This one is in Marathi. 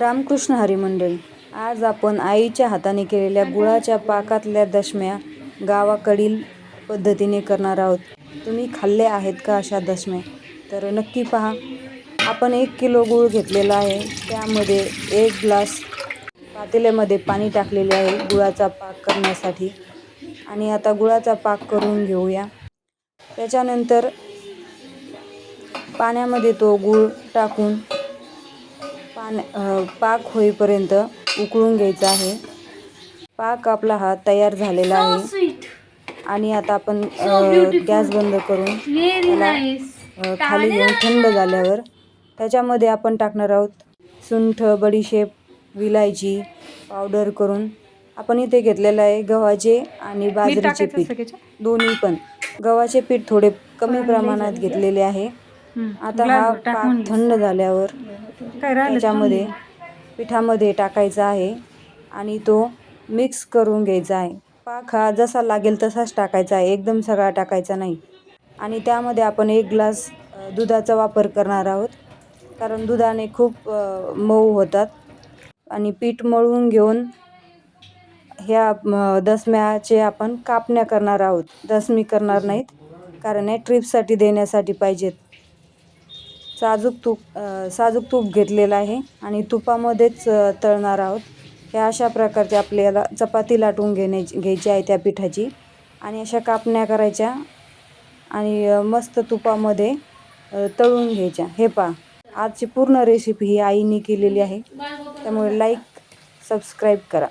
रामकृष्ण हरी मंडळी, आज आपण आईच्या हाताने केलेल्या गुळाच्या पाकातल्या दशम्या गावाकडील पद्धतीने करणार आहोत. तुम्ही खाल्ले आहेत का अशा दशम्या? तर नक्की पहा. आपण 1 किलो गूळ घेतलेला आहे. त्यामध्ये 1 ग्लास पातेल्यामध्ये पाणी टाकलेले आहे गुळाचा पाक करण्यासाठी. आणि आता गुळाचा पाक करून घेऊया. त्याच्यानंतर पाण्यामध्ये तो गूळ टाकून पाक होईपर्यंत उकळून घ्यायचा आहे. पाक आपला हा तयार झालेला आहे. आणि आता आपण गॅस बंद करून त्याला खाली घेऊन थंड झाल्यावर त्याच्यामध्ये आपण टाकणार आहोत सुंठ, बडीशेप, विलायची पावडर करून. आपण इथे घेतलेलं आहे गव्हाचे आणि बाजरीचे पीठ, दोन्ही पण. गव्हाचे पीठ थोडे कमी प्रमाणात घेतलेले आहे. आता हा पाक थंड झाल्यावर त्याच्यामध्ये पिठामध्ये टाकायचा आहे आणि तो मिक्स करून घ्यायचा आहे. पाक हा जसा लागेल तसाच टाकायचा आहे, एकदम सगळा टाकायचा नाही. आणि त्यामध्ये आपण 1 ग्लास दुधाचा वापर करणार आहोत, कारण दुधाने खूप मऊ होतात. आणि पीठ मळून घेऊन ह्या दशम्याचे आपण कापण्या करणार आहोत. दशमी करणार नाहीत, कारण हे ट्रिपसाठी देण्यासाठी पाहिजेत. साजूक तूप घेतलेलं आहे आणि तुपामध्येच तळणार आहोत. ह्या अशा प्रकारचे आपल्याला चपाती लाटून घ्यायची आहे त्या पिठाची आणि अशा कापण्या करायच्या आणि मस्त तुपामध्ये तळून घ्यायच्या. हे पहा, आजची पूर्ण रेसिपी ही आईने केलेली आहे. त्यामुळे लाईक, सबस्क्राईब करा.